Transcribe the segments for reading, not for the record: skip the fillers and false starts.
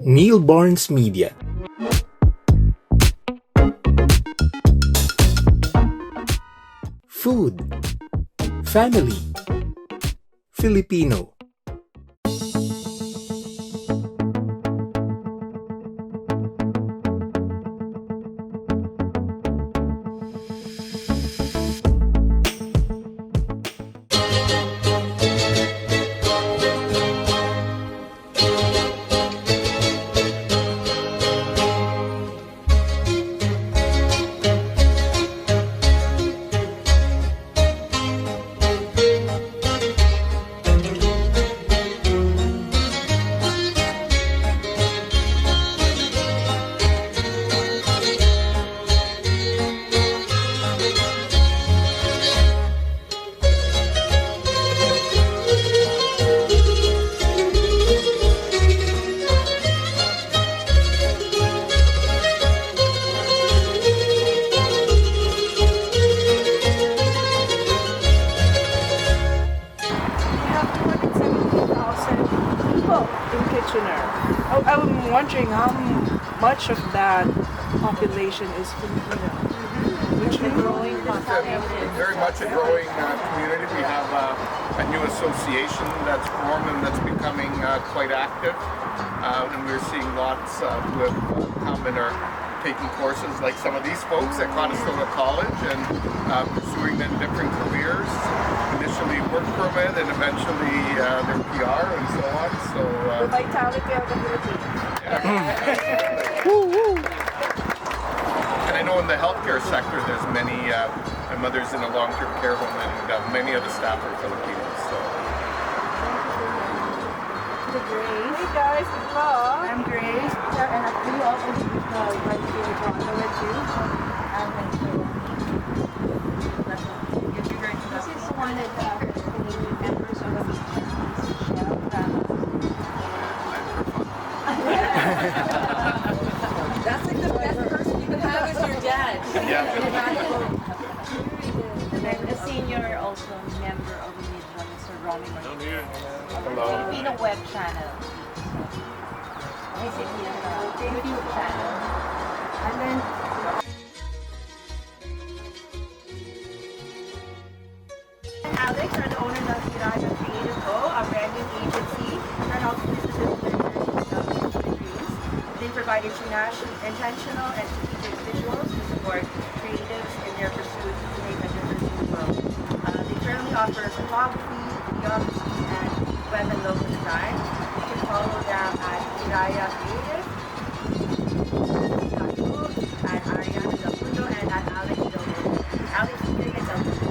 Neil Barnes Media. Food, family, Filipino. I'm wondering how much of that population is Filipino. Which is growing very much a growing community. We have a new association that's formed and that's becoming quite active. And we're seeing lots who have come and are taking courses like some of these folks at Conestoga College and pursuing then different careers. Initially work permit and eventually their PR and so on. So the vitality of the Philippines. And I know in the healthcare sector there's many my mother's in a long-term care home and many of the staff are Filipinos. So. Grace. Hey guys, good luck. I'm Grace. And we also went to Toronto with you. This is one of the members of the That's like the best person you can have as your dad. Yeah. And then a senior also member of the media, Mr. Romy. Hello. Filipino web channel. YouTube channel. And then Alex are the owners of Atin Ito, a branding agency that helps businesses with their dreams. They provide intentional and strategic visuals to support creatives in their pursuit to make a difference in the world. They currently offer photography, videography, and web and logo design. You can follow them at Kiraya Creative, at Ariana Del Mundo, and at Alex Del Mundo. Alex Enriquez Del Mundo.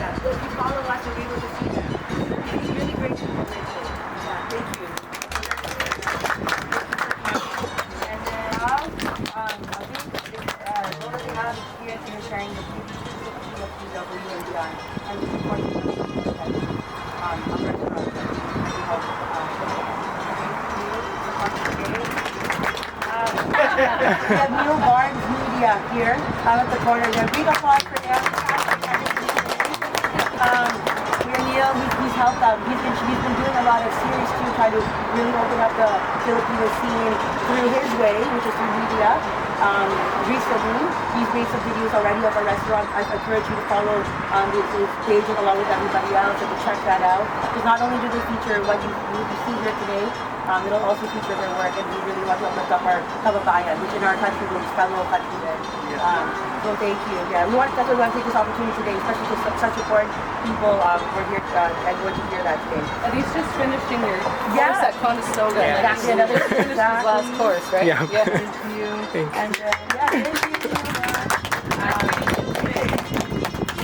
If you follow us, you'll be able to see them. It's really great to know. Yeah, thank you. And then I think Dorothy has experience in sharing the PWC of PW and beyond. And supporting them a restaurant that we help we have Neil Barnes Media here at the corner there. Big applause for him. Neil, he's helped out. He's been doing a lot of series to try to really open up the Filipino scene through his way, which is through media. Recently, he's made some videos already of a restaurant. I encourage you to follow his page along with everybody else and to check that out. Because not only do they feature what you see here today, it'll also feature their work, and we really want to uplift up our kabayans, which in our country means fellow countrymen. So thank you. Yeah, we want to take this opportunity today, especially to such important people. We're here and going to hear that today. And he's just finishing your course at Conestoga. Yeah, that's another his last course, right? Yeah. Thank you. And thank you.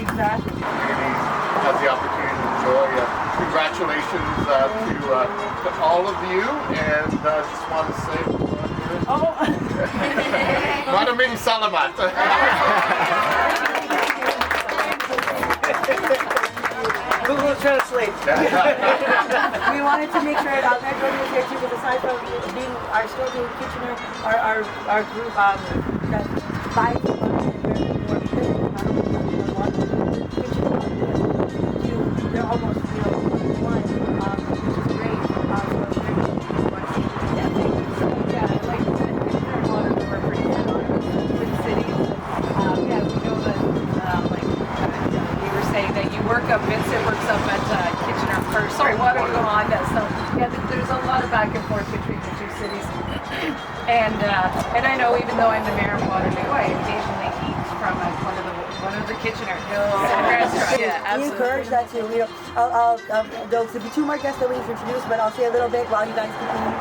Exactly. Has the opportunity to enjoy. Congratulations to all of you, and just want to say, Maraming salamat. Google Translate. We wanted to make sure that everybody was here too, because aside from being our store being Kitchener, our group that buys they're almost one, which is great. So it's great. Yeah, thank you. back and forth between the two cities. And I know, even though I'm the mayor of Waterloo, I occasionally eat from one of the Kitchener restaurants. Yeah, We absolutely. encourage that too. You know, there'll be two more guests that we introduce, but I'll say a little bit while you guys continue.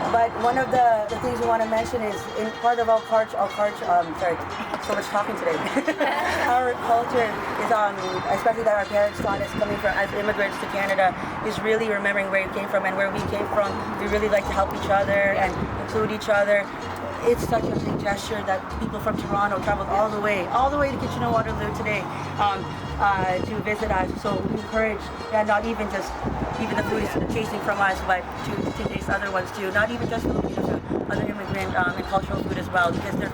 But one of the things we want to mention is in part of our culture. Sorry, so much talking today. Our culture is especially that our parents taught us coming from as immigrants to Canada, is really remembering where you came from and where we came from. We really like to help each other and include each other. It's such a big gesture that people from Toronto traveled all the way to Kitchener-Waterloo today to visit us. So we encourage, not even just the food is tasting from us, but to taste other ones too. Not even just Filipino food, other immigrant and cultural food as well, because they're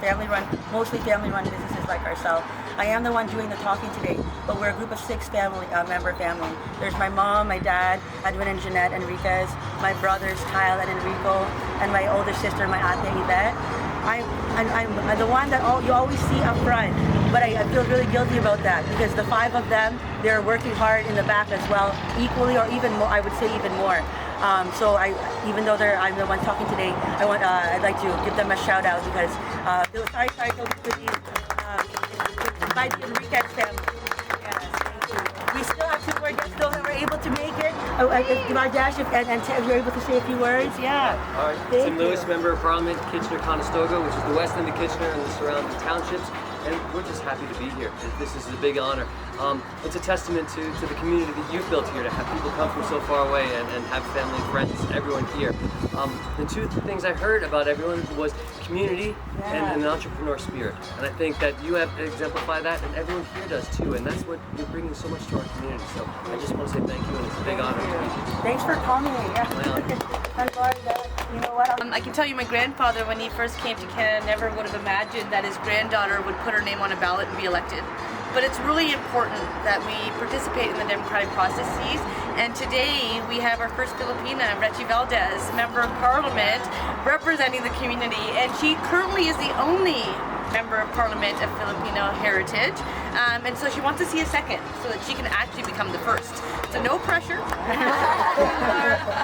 mostly family-run businesses like ourselves. I am the one doing the talking today, but we're a group of 6 member family. There's my mom, my dad, Edwin and Jeanette Enriquez, my brothers Kyle and Enrico, and my older sister, my Atin Ito. I'm the one that you always see up front, but I feel really guilty about that because the 5 of them, they're working hard in the back as well, equally or even more. I would say even more. So even though I'm the one talking today, I'd like to give them a shout out because Sari-Sari by the Enriquez family. Yes, thank you. We still have 2 more guests still that were able to make it. Bardish and Tim, you're able to say a few words. Yeah. All right. Tim Louis, Member of Parliament, Kitchener-Conestoga, which is the west end of Kitchener and the surrounding townships. And we're just happy to be here. This is a big honor. It's a testament to the community that you've built here, to have people come from so far away and have family, friends, everyone here. The 2 things I heard about everyone was community and an entrepreneur spirit. And I think that you have exemplified that, and everyone here does too. And that's what you're bringing so much to our community. So I just want to say thank you, and it's a big honor to meet you. Thanks for coming. Yeah. And you know what? I can tell you my grandfather, when he first came to Canada, never would have imagined that his granddaughter would put her name on a ballot and be elected. But it's really important that we participate in the democratic processes. And today we have our first Filipina, Rechi Valdez, Member of Parliament, representing the community. And she currently is the only Member of Parliament of Filipino heritage. And so she wants to see a second so that she can actually become the first. So no pressure.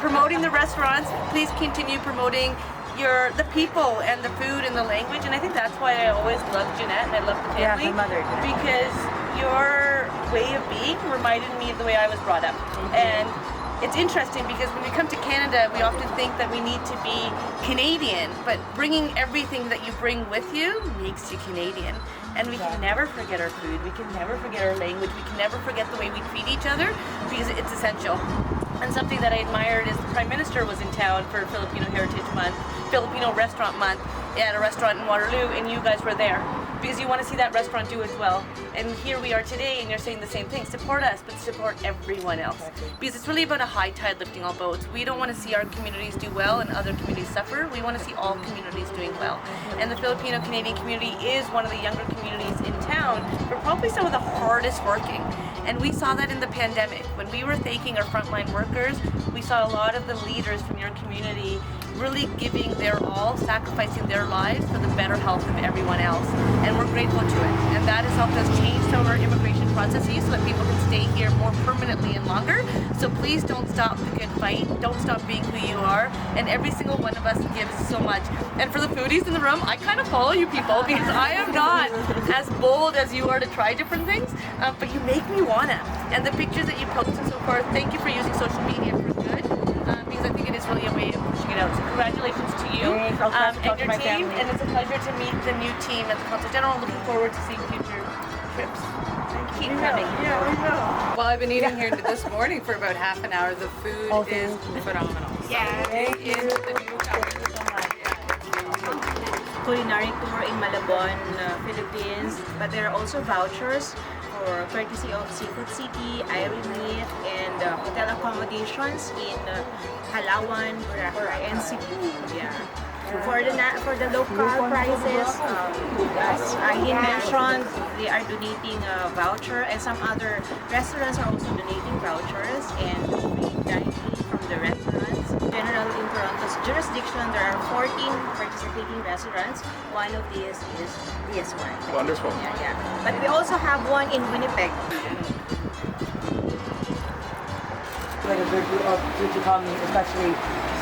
Promoting the restaurants, please continue promoting the people and the food and the language, and I think that's why I always loved Jeanette and I love the family. Yeah, my mother. Because your way of being reminded me of the way I was brought up. And it's interesting because when we come to Canada, we often think that we need to be Canadian, but bringing everything that you bring with you makes you Canadian. And we can never forget our food, we can never forget our language, we can never forget the way we treat each other because it's essential. And something that I admired is the Prime Minister was in town for Filipino Heritage Month, Filipino Restaurant Month at a restaurant in Waterloo, and you guys were there because you want to see that restaurant do as well. And here we are today, and you're saying the same thing. Support us, but support everyone else. Because it's really about a high tide lifting all boats. We don't want to see our communities do well and other communities suffer. We want to see all communities doing well. And the Filipino Canadian community is one of the younger communities in town, but probably some of the hardest working. And we saw that in the pandemic. When we were thanking our frontline workers, we saw a lot of the leaders from your community really giving their all, sacrificing their lives for the better health of everyone else. And we're grateful to it. And that has helped us change some of our immigration processes so that people can stay here more permanently and longer. So please don't stop the good fight. Don't stop being who you are. And every single one of us gives so much. And for the foodies in the room, I kind of follow you people because I am not as bold as you are to try different things, but you make me wanna. And the pictures that you post and so forth, thank you for using social media for good, because I think it is really a way of pushing it out. So congratulations to you and your team, and it's a pleasure to meet the new team at the Consul General. Looking forward to seeing future trips. Keep coming. Well, I've been eating here this morning for about half an hour. The food is phenomenal. Yeah. Thank you. The new culinary tour in Malabon, Philippines, but there are also vouchers for courtesy of Seafood City, Irie Meat, and hotel accommodations in Palawan, Boracay, and Cebu. Yeah. For the local prices, as Aileen mentioned, they are donating a voucher, and some other restaurants are also donating vouchers and free dining from the restaurants. General in Toronto's jurisdiction, there are 14 participating restaurants. One of these is this one. Wonderful. Yeah. But we also have one in Winnipeg. Like a good group to come, especially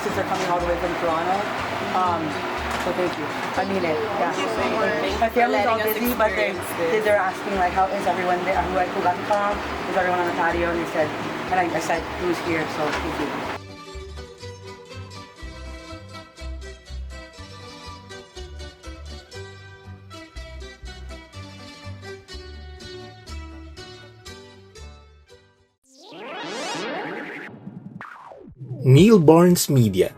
since they're coming all the way from Toronto. So thank you. I mean it. Yeah. My family's all busy, but they're asking like, how is everyone there? Who got to come? Is everyone on the patio? And they said, and I said, who's here? So thank you. Neil Barnes Media.